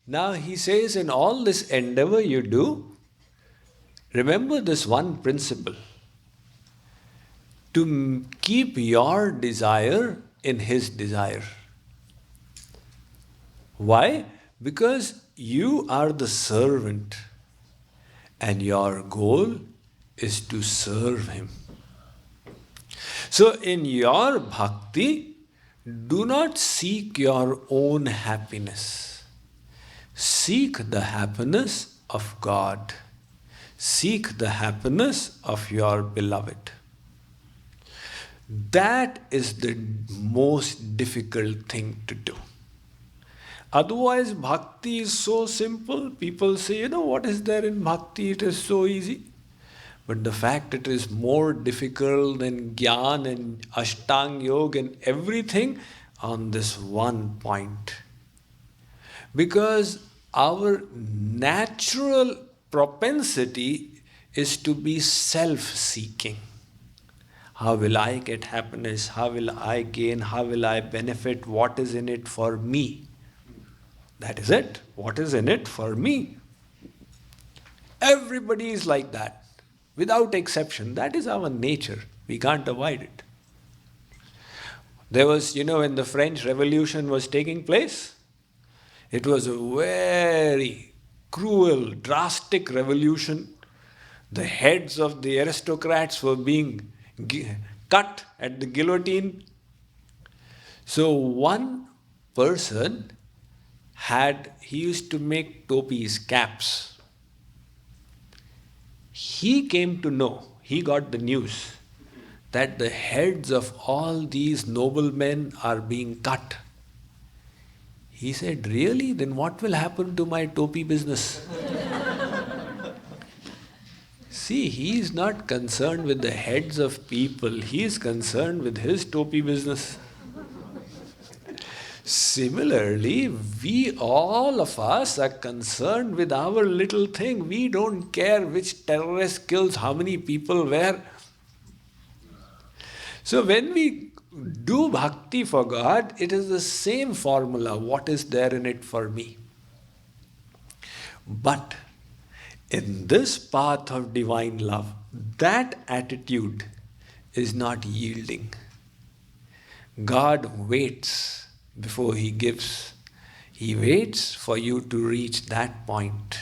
Now he says, in all this endeavor you do, remember this one principle, to keep your desire in his desire. Why? Because you are the servant and your goal is to serve him. So in your bhakti, do not seek your own happiness. Seek the happiness of God. Seek the happiness of your beloved. That is the most difficult thing to do. Otherwise, bhakti is so simple. People say, what is there in bhakti? It is so easy. But the fact it is more difficult than Gyan and Ashtang Yoga and everything on this one point. Because our natural propensity is to be self-seeking. How will I get happiness? How will I gain? How will I benefit? What is in it for me? That is it. What is in it for me? Everybody is like that. Without exception. That is our nature. We can't avoid it. There was, when the French Revolution was taking place, it was a very cruel, drastic revolution. The heads of the aristocrats were being cut at the guillotine. So one person he used to make topis, caps. He came to know, he got the news that the heads of all these noblemen are being cut. He said, really? Then what will happen to my topi business? See, he is not concerned with the heads of people. He is concerned with his topi business. Similarly, all of us are concerned with our little thing. We don't care which terrorist kills how many people where. So when we do bhakti for God, it is the same formula. What is there in it for me? But in this path of divine love, that attitude is not yielding. God waits before he gives. He waits for you to reach that point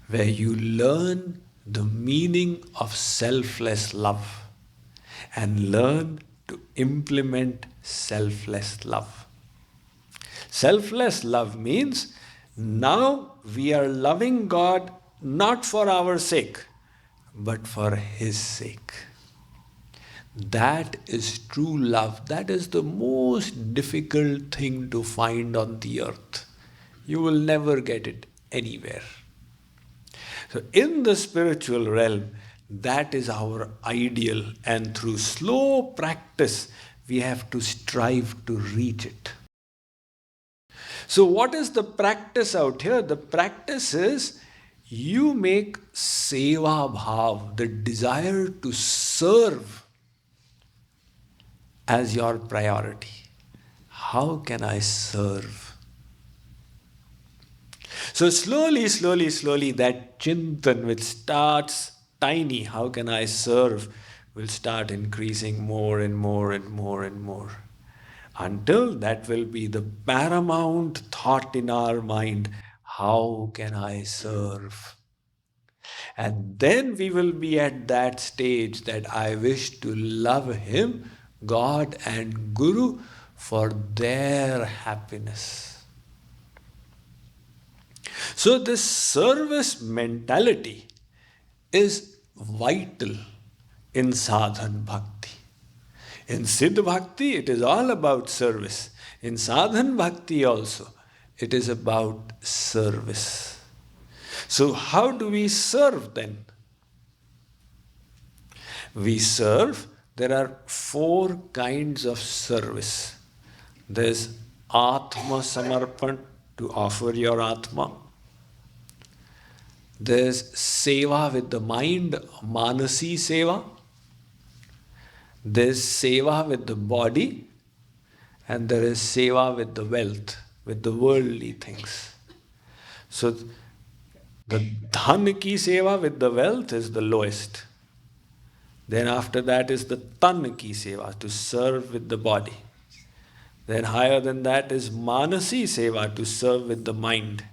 where you learn the meaning of selfless love and learn to implement selfless love. Selfless love means now we are loving God not for our sake, but for his sake. That is true love. That is the most difficult thing to find on the earth. You will never get it anywhere. So in the spiritual realm, that is our ideal, and through slow practice, we have to strive to reach it. So what is the practice out here? The practice is you make seva bhav, the desire to serve, as your priority. How can I serve? So slowly, that chintan which starts tiny, how can I serve, will start increasing more and more and more and more. Until that will be the paramount thought in our mind, how can I serve? And then we will be at that stage that I wish to love him, God and Guru, for their happiness. So this service mentality is vital in sadhan bhakti. In siddha bhakti, it is all about service. In sadhan bhakti also, it is about service. So how do we serve then? We serve. There are 4 kinds of service. There's Atma Samarpan, to offer your Atma. There's Seva with the mind, Manasi Seva. There's Seva with the body. And there is Seva with the wealth, with the worldly things. So the dhan ki seva with the wealth is the lowest. Then after that is the tan ki seva, to serve with the body. Then higher than that is manasi seva, to serve with the mind.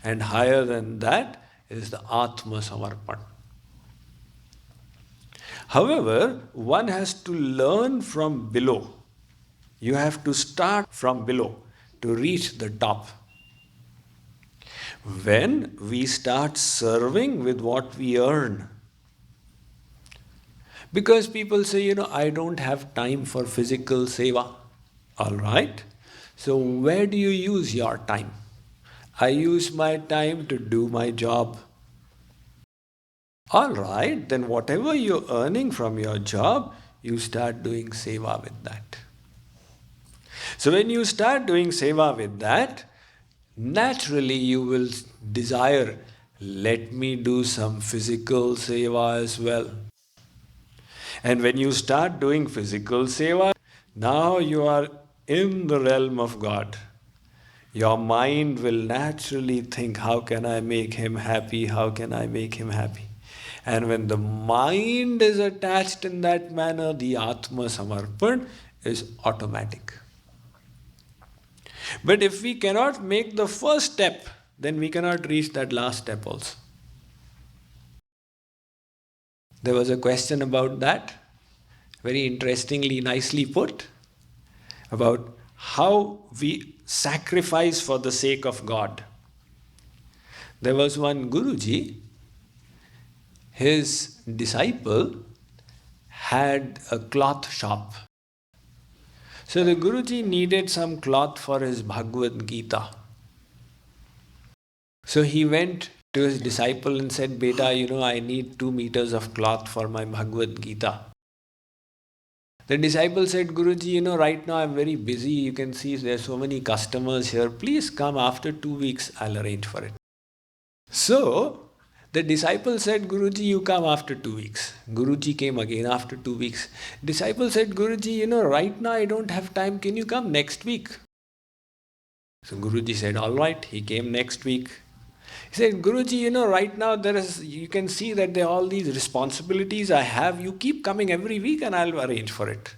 And higher than that is the atma samarpan. However, one has to learn from below. You have to start from below to reach the top. When we start serving with what we earn, because people say, I don't have time for physical seva. All right. So where do you use your time? I use my time to do my job. All right. Then whatever you're earning from your job, you start doing seva with that. So when you start doing seva with that, naturally you will desire, let me do some physical seva as well. And when you start doing physical seva, now you are in the realm of God. Your mind will naturally think, how can I make him happy? How can I make him happy? And when the mind is attached in that manner, the Atma Samarpan is automatic. But if we cannot make the first step, then we cannot reach that last step also. There was a question about that, very interestingly, nicely put, about how we sacrifice for the sake of God. There was one Guruji, his disciple had a cloth shop. So the Guruji needed some cloth for his Bhagavad Gita. So he went to his disciple and said, Beta, I need 2 meters of cloth for my Bhagavad Gita. The disciple said, Guruji, right now I'm very busy. You can see there's so many customers here. Please come after 2 weeks, I'll arrange for it. So the disciple said, Guruji, you come after 2 weeks. Guruji came again after 2 weeks. Disciple said, Guruji, right now I don't have time. Can you come next week? So Guruji said, all right. He came next week. He said, Guruji, right now you can see that there are all these responsibilities I have. You keep coming every week and I'll arrange for it.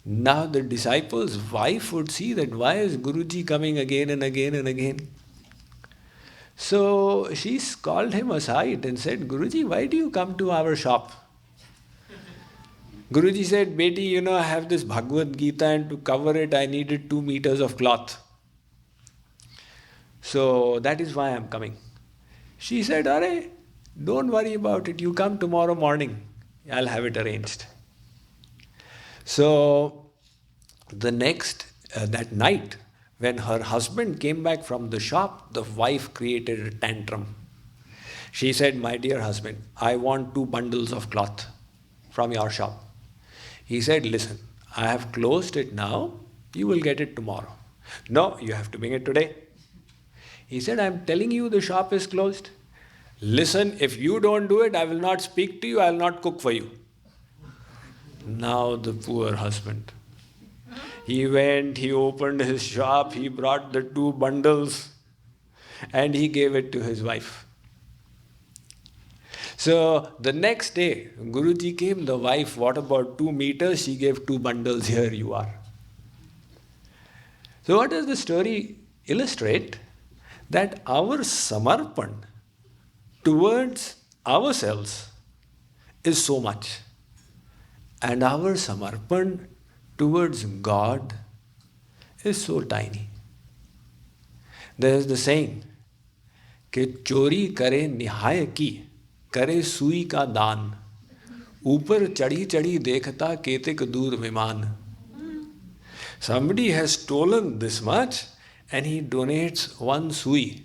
Now the disciple's wife would see that why is Guruji coming again and again and again? So she called him aside and said, Guruji, why do you come to our shop? Guruji said, Beti, I have this Bhagavad Gita and to cover it I needed 2 meters of cloth. So that is why I am coming. She said, Arey, don't worry about it. You come tomorrow morning. I'll have it arranged. So the that night, when her husband came back from the shop, the wife created a tantrum. She said, my dear husband, I want 2 bundles of cloth from your shop. He said, listen, I have closed it now. You will get it tomorrow. No, you have to bring it today. He said, I'm telling you the shop is closed. Listen, if you don't do it, I will not speak to you, I will not cook for you. Now the poor husband. He went, he opened his shop, he brought the 2 bundles and he gave it to his wife. So the next day, Guruji came, the wife, what about 2 meters? She gave 2 bundles, here you are. So what does the story illustrate? That our samarpan towards ourselves is so much. And our samarpan towards God is so tiny. There is the saying, कि चोरी करे निहाय की, करे सुई का दान, ऊपर चढ़ी चढ़ी देखता केतिक दूर विमान. Somebody has stolen this much and he donates 1 sui.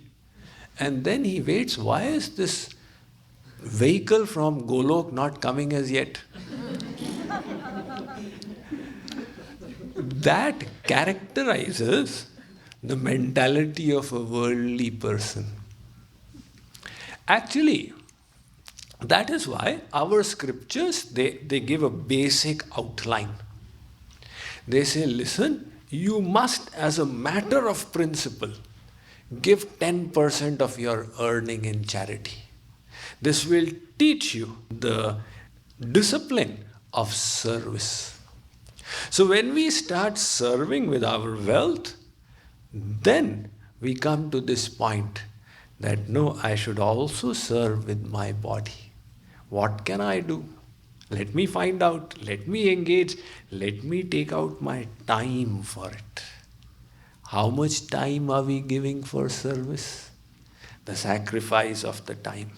And then he waits, why is this vehicle from Golok not coming as yet? That characterizes the mentality of a worldly person. Actually, that is why our scriptures, they give a basic outline. They say, listen, you must, as a matter of principle, Give 10% of your earning in charity. This will teach you the discipline of service. So when we start serving with our wealth, then we come to this point that no, I should also serve with my body. What can I do? Let me find out, let me engage, let me take out my time for it. How much time are we giving for service? The sacrifice of the time.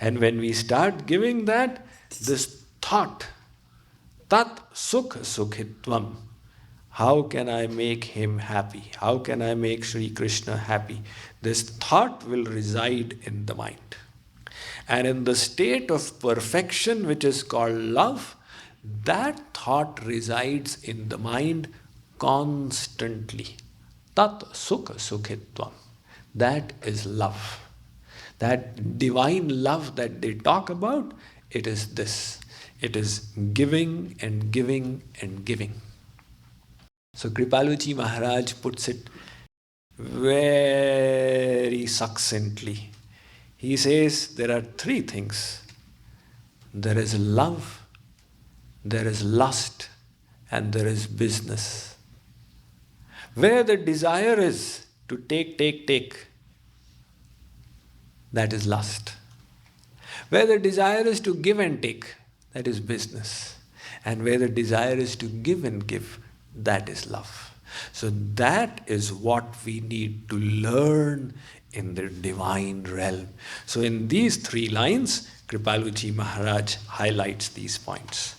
And when we start giving that, this thought, tat sukh sukhitvam, how can I make him happy? How can I make Sri Krishna happy? This thought will reside in the mind. And in the state of perfection, which is called love, that thought resides in the mind constantly. Tat sukha sukhitvam. That is love. That divine love that they talk about, it is this. It is giving and giving and giving. So Kripaluji Maharaj puts it very succinctly. He says there are three things. There is love, there is lust, and there is business. Where the desire is to take, that is lust. Where the desire is to give and take, that is business. And where the desire is to give and give, that is love. So that is what we need to learn in the divine realm. So in these three lines, Kripaluji Maharaj highlights these points.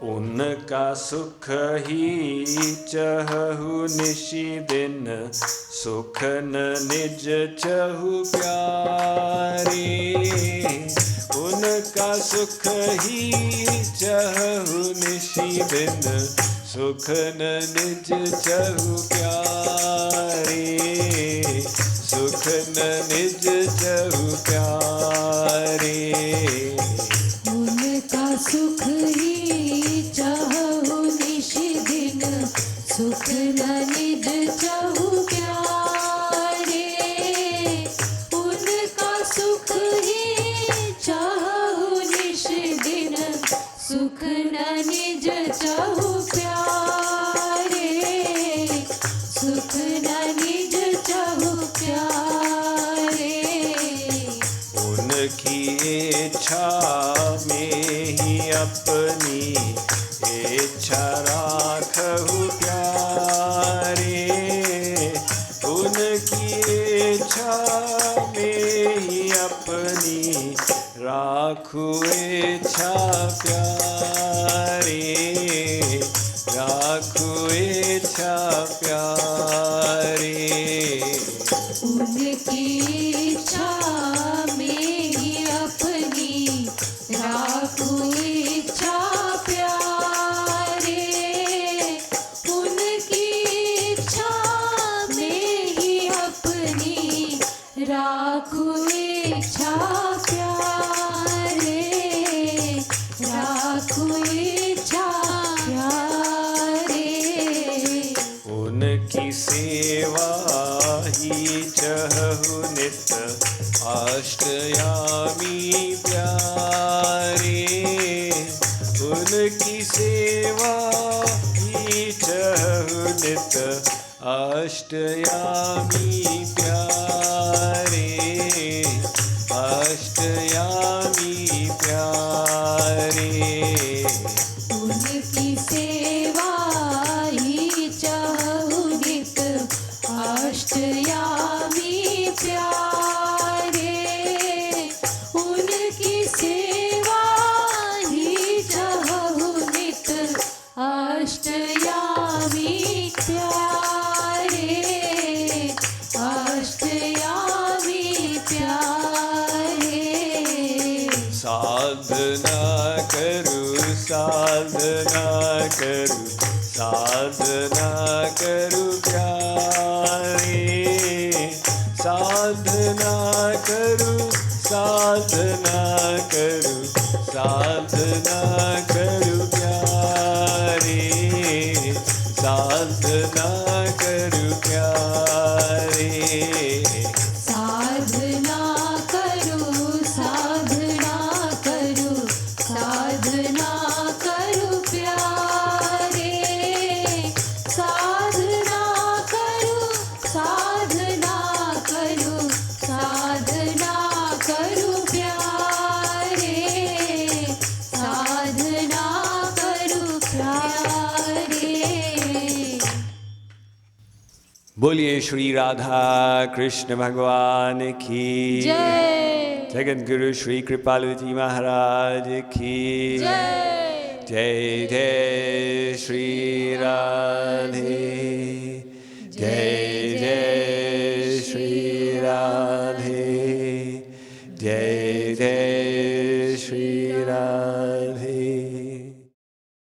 Unka sukh hi chahu nishi din, sukh na nij chahu pyare. Unka sukh hi chahu nishi din, sukh na nij chahu pyare. Sukh na nij chahu pyare. Unka sukh hi Chahu निशि दिन सुख न निज चाहु प्यारे उनका सुख ही चाहु निशि दिन सुख न निज चाहु प्यारे सुख न निज चाहु प्यारे उनकी इच्छा में ही अपनी इच्छा राखहु प्यारे उनकी इच्छा में ही अपनी राखु इच्छा प्यारे राखु इच्छा प्यारे उनकी इच्छा में ही अपनी राखु इच्छा प्यारे उनकी इच्छा में ही अपनी राखु इच्छा प्यारे राखु इच्छा प्यारे उनकी सेवा ही चहु नित अष्टयामी प्यारे उनकी सेवा ही चहु नित अष्टयामी प्यारे अष्टयामी प्यारे उनकी सेवा ही चाहु नित अष्टयामी प्यारे उनकी सेवा ही चाहु नित अष्टयामी प्यारे अष्टयामी प्यारे साधना करू साधना करू साधना करू प्यारे साधना करू साधना करू साधना करू प्यारे साधना करू प्यारे बोलिए श्री राधा कृष्ण भगवान की जय जगत गुरु श्री कृपालुजी महाराज की जय जय जय श्री राधे जय जय श्री राधे जय जय श्री राधे